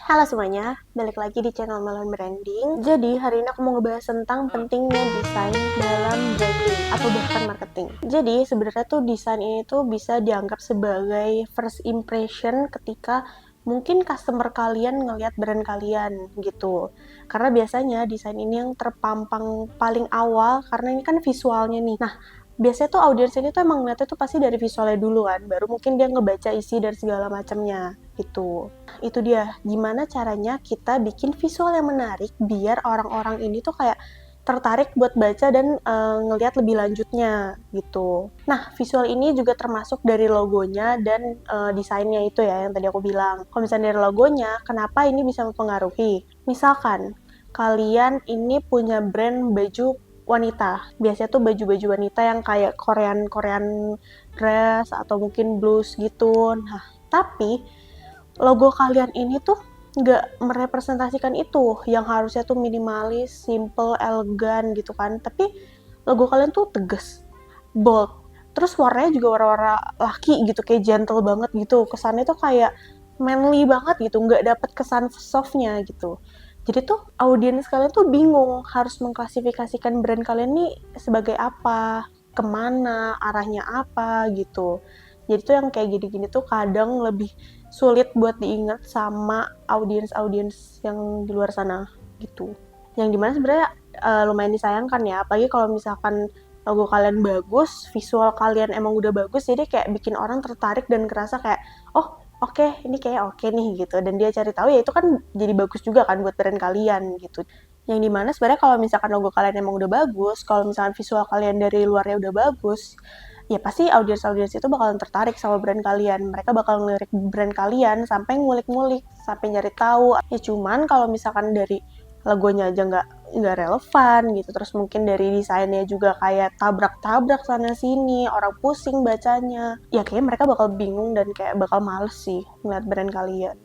Halo semuanya, balik lagi di channel Melon Branding. Jadi hari ini aku mau ngebahas tentang pentingnya desain dalam branding atau bahkan marketing. Jadi sebenarnya tuh desain ini tuh bisa dianggap sebagai first impression ketika mungkin customer kalian ngelihat brand kalian gitu. Karena biasanya desain ini yang terpampang paling awal karena ini kan visualnya nih. Nah, biasanya tuh audiens ini tuh emang ngeliatnya tuh pasti dari visualnya dulu kan, baru mungkin dia ngebaca isi dari segala macamnya gitu. Itu dia, gimana caranya kita bikin visual yang menarik biar orang-orang ini tuh kayak tertarik buat baca dan ngelihat lebih lanjutnya gitu. Nah, visual ini juga termasuk dari logonya dan desainnya itu ya yang tadi aku bilang. Kalau misalnya dari logonya, kenapa ini bisa mempengaruhi? Misalkan kalian ini punya brand baju wanita. Biasanya tuh baju-baju wanita yang kayak Korean dress atau mungkin blues gitu. Nah, tapi logo kalian ini tuh nggak merepresentasikan itu, yang harusnya tuh minimalis, simple, elegan gitu kan. Tapi logo kalian tuh tegas, bold, terus warnanya juga warna-warna laki gitu, kayak gentle banget gitu. Kesannya tuh kayak manly banget gitu, nggak dapet kesan softnya gitu. Jadi tuh audiens kalian tuh bingung harus mengklasifikasikan brand kalian nih sebagai apa, kemana, arahnya apa gitu. Jadi tuh yang kayak gini-gini tuh kadang lebih sulit buat diingat sama audiens-audiens yang di luar sana gitu. Yang dimana sebenarnya lumayan disayangkan ya, apalagi kalau misalkan logo kalian bagus, visual kalian emang udah bagus, jadi kayak bikin orang tertarik dan kerasa kayak, oh oke, ini kayak oke nih gitu. Dan dia cari tahu ya itu kan jadi bagus juga kan buat brand kalian gitu. Yang dimana sebenarnya kalau misalkan logo kalian emang udah bagus, kalau misalkan visual kalian dari luarnya udah bagus, ya pasti audiens-audiens itu bakalan tertarik sama brand kalian. Mereka bakal ngelirik brand kalian sampai ngulik-ngulik, sampai nyari tahu. Ya cuman kalau misalkan dari logonya aja nggak relevan gitu, terus mungkin dari desainnya juga kayak tabrak-tabrak sana sini, orang pusing bacanya. Ya kayaknya mereka bakal bingung dan kayak bakal males sih ngeliat brand kalian.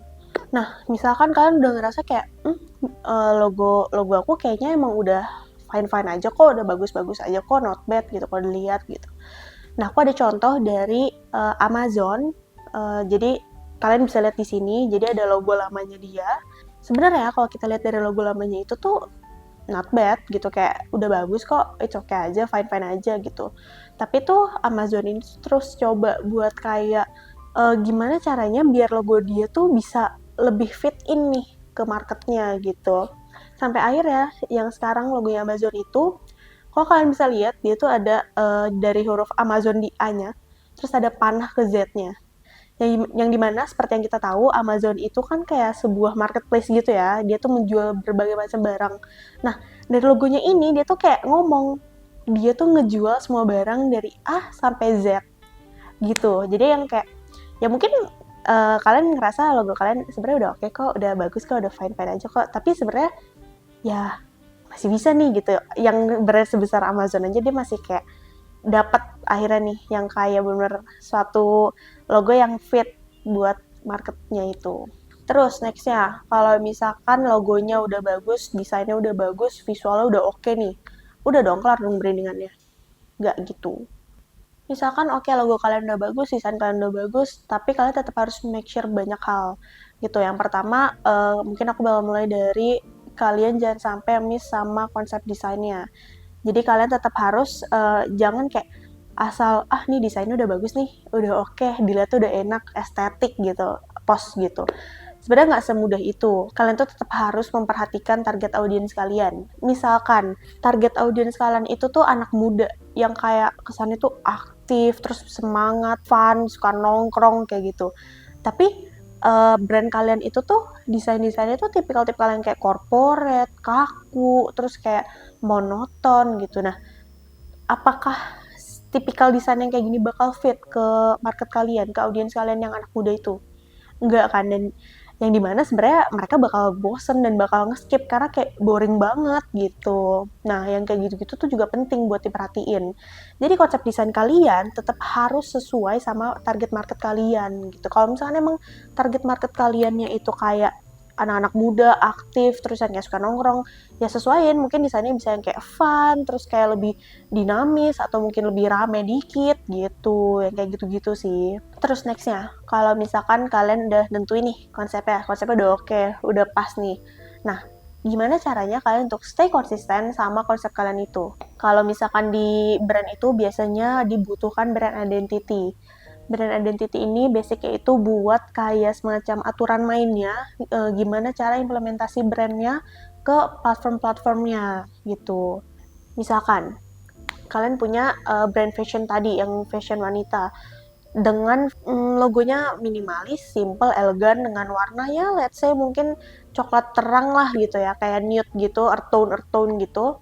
Nah, misalkan kalian udah ngerasa kayak logo aku kayaknya emang udah fine-fine aja kok, udah bagus-bagus aja kok, not bad gitu kalau dilihat gitu. Nah, aku ada contoh dari Amazon. Jadi kalian bisa lihat di sini. Jadi ada logo lamanya dia. Sebenarnya kalau kita lihat dari logo lamanya itu tuh not bad gitu, kayak udah bagus kok, it's okay aja, fine aja gitu. Tapi tuh Amazon ini terus coba buat kayak gimana caranya biar logo dia tuh bisa lebih fit in nih ke marketnya gitu. Sampai akhirnya yang sekarang logonya Amazon itu, kalau kalian bisa lihat dia tuh ada dari huruf Amazon di A-nya, terus ada panah ke Z-nya. Yang dimana seperti yang kita tahu Amazon itu kan kayak sebuah marketplace gitu ya, dia tuh menjual berbagai macam barang. Nah, dari logonya ini dia tuh kayak ngomong dia tuh ngejual semua barang dari A sampai Z gitu. Jadi yang kayak ya mungkin kalian ngerasa logo kalian sebenarnya udah oke kok, udah bagus kok, udah fine aja kok, tapi sebenarnya ya masih bisa nih gitu. Yang brand sebesar Amazon aja dia masih kayak dapat akhirnya nih yang kayak bener suatu logo yang fit buat marketnya itu. Terus nextnya, kalau misalkan logonya udah bagus, desainnya udah bagus, visualnya udah oke nih, udah dong kelar dong brandingannya. Nggak gitu. Misalkan oke logo kalian udah bagus, desain kalian udah bagus, tapi kalian tetap harus make sure banyak hal gitu. Yang pertama, mungkin aku bakal mulai dari kalian jangan sampai miss sama konsep desainnya. Jadi kalian tetap harus jangan kayak asal nih desainnya udah bagus nih, udah oke, dilihat tuh udah enak, estetik gitu, post gitu. Sebenarnya nggak semudah itu. Kalian tuh tetap harus memperhatikan target audiens kalian. Misalkan target audiens kalian itu tuh anak muda yang kayak kesannya tuh aktif, terus semangat, fun, suka nongkrong kayak gitu. Tapi brand kalian itu tuh desain-desainnya tuh tipikal-tipikal yang kayak corporate, kaku, terus kayak monoton gitu. Nah, apakah tipikal desain yang kayak gini bakal fit ke market kalian, ke audiens kalian yang anak muda itu? Enggak kan, dan yang dimana sebenarnya mereka bakal bosen dan bakal nge-skip karena kayak boring banget gitu. Nah, yang kayak gitu-gitu tuh juga penting buat diperhatiin. Jadi konsep desain kalian tetap harus sesuai sama target market kalian gitu. Kalau misalkan emang target market kaliannya itu kayak anak-anak muda aktif, terus yang kayak suka nongkrong, ya sesuaiin, mungkin desainnya bisa yang kayak fun, terus kayak lebih dinamis, atau mungkin lebih rame dikit gitu, yang kayak gitu-gitu sih. Terus nextnya, kalau misalkan kalian udah nentuin nih konsepnya udah oke, udah pas nih. Nah, gimana caranya kalian untuk stay konsisten sama konsep kalian itu? Kalau misalkan di brand itu biasanya dibutuhkan brand identity. Brand identity ini basicnya itu buat kayak semacam aturan mainnya, gimana cara implementasi brandnya ke platform-platformnya gitu. Misalkan kalian punya brand fashion tadi, yang fashion wanita, dengan logonya minimalis, simple, elegan, dengan warna ya let's say mungkin coklat terang lah gitu ya, kayak nude gitu, earth tone gitu.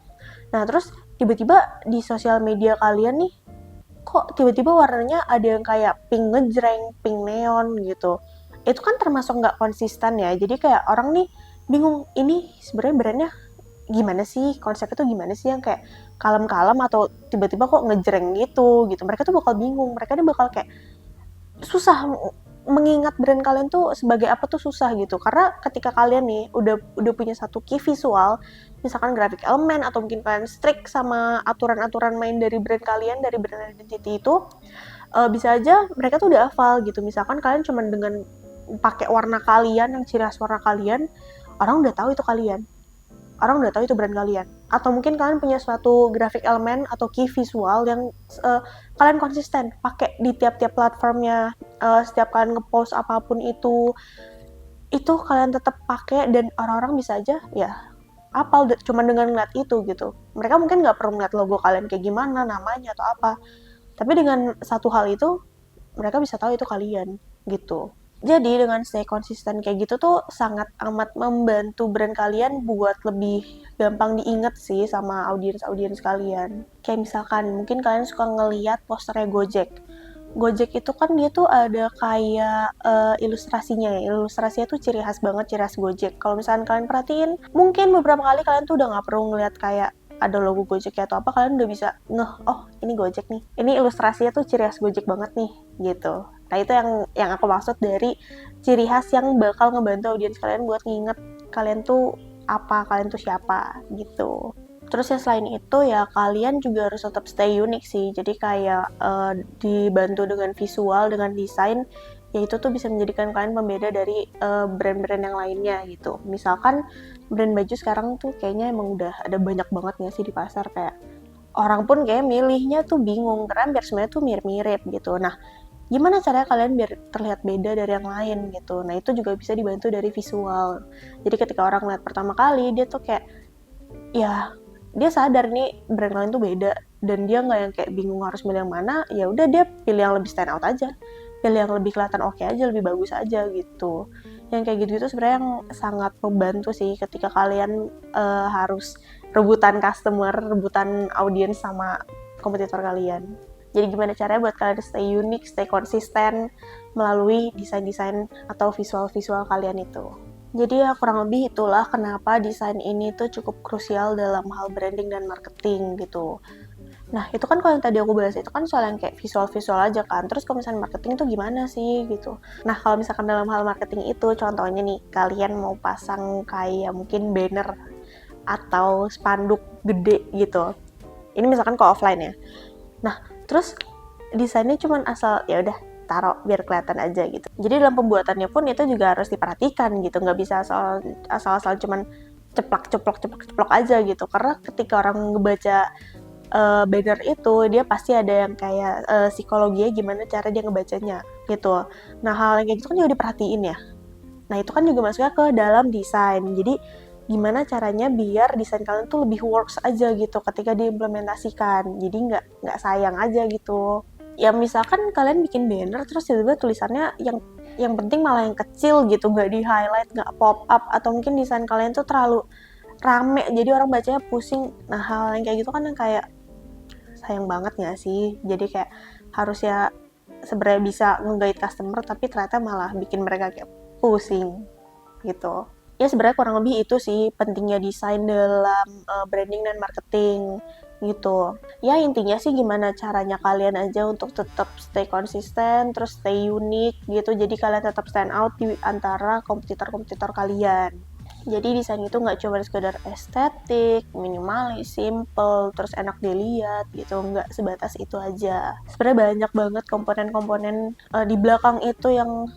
Nah terus tiba-tiba di sosial media kalian nih, kok tiba-tiba warnanya ada yang kayak pink ngejreng, pink neon gitu. Itu kan termasuk nggak konsisten ya. Jadi kayak orang nih bingung, ini sebenarnya brandnya gimana sih, konsepnya tuh gimana sih, yang kayak kalem-kalem atau tiba-tiba kok ngejreng gitu. Mereka tuh bakal bingung. Mereka tuh bakal kayak susah mengingat brand kalian tuh sebagai apa tuh susah gitu, karena ketika kalian nih udah punya satu key visual, misalkan graphic element, atau mungkin kalian strict sama aturan-aturan main dari brand kalian, dari brand identity itu, bisa aja mereka tuh udah hafal gitu. Misalkan kalian cuma dengan pakai warna kalian, yang ciri khas warna kalian, orang udah tahu itu kalian, orang udah tahu itu brand kalian. Atau mungkin kalian punya suatu graphic element atau key visual yang kalian konsisten pakai di tiap-tiap platformnya, setiap kalian ngepost apapun itu kalian tetap pakai, dan orang-orang bisa aja ya apal cuma dengan ngeliat itu gitu. Mereka mungkin nggak perlu ngeliat logo kalian kayak gimana, namanya atau apa, tapi dengan satu hal itu mereka bisa tahu itu kalian gitu. Jadi dengan stay konsisten kayak gitu tuh sangat amat membantu brand kalian buat lebih gampang diinget sih sama audiens kalian. Kayak misalkan mungkin kalian suka ngeliat posternya Gojek. Gojek itu kan dia tuh ada kayak ilustrasinya ya. Ilustrasinya tuh ciri khas banget, ciri khas Gojek. Kalau misalkan kalian perhatiin, mungkin beberapa kali kalian tuh udah nggak perlu ngeliat kayak ada logo Gojek atau apa, kalian udah bisa ngeh, oh ini Gojek nih, ini ilustrasinya tuh ciri khas Gojek banget nih gitu. Nah itu yang aku maksud dari ciri khas yang bakal ngebantu audiens kalian buat nginget kalian tuh apa, kalian tuh siapa gitu. Terus ya selain itu ya kalian juga harus tetap stay unik sih. Jadi kayak dibantu dengan visual, dengan desain, ya itu tuh bisa menjadikan kalian pembeda dari brand-brand yang lainnya gitu. Misalkan brand baju sekarang tuh kayaknya emang udah ada banyak banget nggak sih di pasar, kayak orang pun kayak milihnya tuh bingung karena biar semuanya tuh mirip-mirip gitu. Nah, gimana caranya kalian biar terlihat beda dari yang lain gitu. Nah, itu juga bisa dibantu dari visual. Jadi ketika orang lihat pertama kali, dia tuh kayak, ya dia sadar nih brand kalian tuh beda, dan dia nggak yang kayak bingung harus milih yang mana. Ya udah dia pilih yang lebih stand out aja, pilih yang lebih kelihatan oke aja, lebih bagus aja gitu. Yang kayak gitu itu sebenarnya yang sangat membantu sih ketika kalian harus rebutan customer, rebutan audiens sama kompetitor kalian. Jadi gimana caranya buat kalian stay unik, stay konsisten melalui desain-desain atau visual-visual kalian itu. Jadi ya kurang lebih itulah kenapa desain ini tuh cukup krusial dalam hal branding dan marketing gitu. Nah itu kan kalau yang tadi aku bahas itu kan soal yang kayak visual-visual aja kan. Terus kalau misalnya marketing tuh gimana sih gitu. Nah kalau misalkan dalam hal marketing itu, contohnya nih kalian mau pasang kayak mungkin banner atau spanduk gede gitu. Ini misalkan ke offline ya. Nah terus desainnya cuman asal ya udah taruh biar kelihatan aja gitu. Jadi dalam pembuatannya pun itu juga harus diperhatikan gitu, nggak bisa asal-asal cuman ceplok aja gitu. Karena ketika orang ngebaca banner itu, dia pasti ada yang kayak psikologinya gimana cara dia ngebacanya gitu. Nah hal yang kayak gitu kan juga diperhatiin ya. Nah itu kan juga masuknya ke dalam desain. Jadi gimana caranya biar desain kalian tuh lebih works aja gitu ketika diimplementasikan. Jadi nggak sayang aja gitu. Ya misalkan kalian bikin banner terus tiba-tiba tulisannya yang penting malah yang kecil gitu, nggak di highlight, nggak pop up, atau mungkin desain kalian tuh terlalu rame jadi orang bacanya pusing. Nah hal yang kayak gitu kan yang kayak sayang banget nggak sih. Jadi kayak harus ya sebenarnya bisa nge-guide customer, tapi ternyata malah bikin mereka kayak pusing gitu. Ya sebenarnya kurang lebih itu sih pentingnya desain dalam branding dan marketing. gitu. Ya intinya sih gimana caranya kalian aja untuk tetap stay konsisten, terus stay unik gitu. Jadi kalian tetap stand out di antara kompetitor-kompetitor kalian. Jadi desain itu nggak cuma sekedar estetik, minimalis, simple, terus enak dilihat gitu, nggak sebatas itu aja. Sebenarnya banyak banget komponen-komponen di belakang itu yang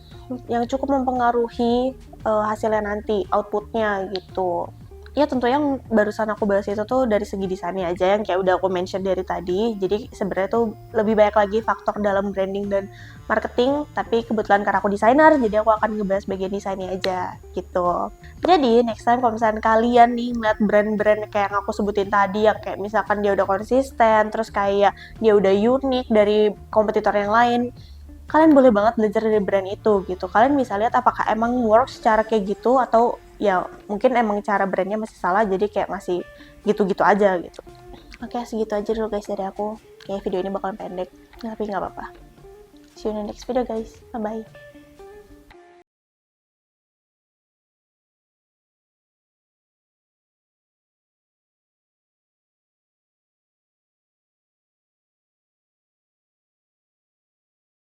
cukup mempengaruhi hasilnya nanti, outputnya gitu. Ya tentu yang barusan aku bahas itu tuh dari segi desainnya aja yang kayak udah aku mention dari tadi. Jadi sebenarnya tuh lebih banyak lagi faktor dalam branding dan marketing, tapi kebetulan karena aku desainer jadi aku akan ngebahas bagian desainnya aja gitu. Jadi next time kalau misalkan kalian nih ngeliat brand-brand kayak yang aku sebutin tadi yang kayak misalkan dia udah konsisten, terus kayak dia udah unik dari kompetitor yang lain, kalian boleh banget belajar dari brand itu gitu. Kalian bisa lihat apakah emang works secara kayak gitu atau ya mungkin emang cara brandnya masih salah jadi kayak masih gitu-gitu aja gitu. Oke, segitu aja dulu guys dari aku. Kayak video ini bakalan pendek, tapi nggak apa-apa. See you in the next video guys. Bye-bye.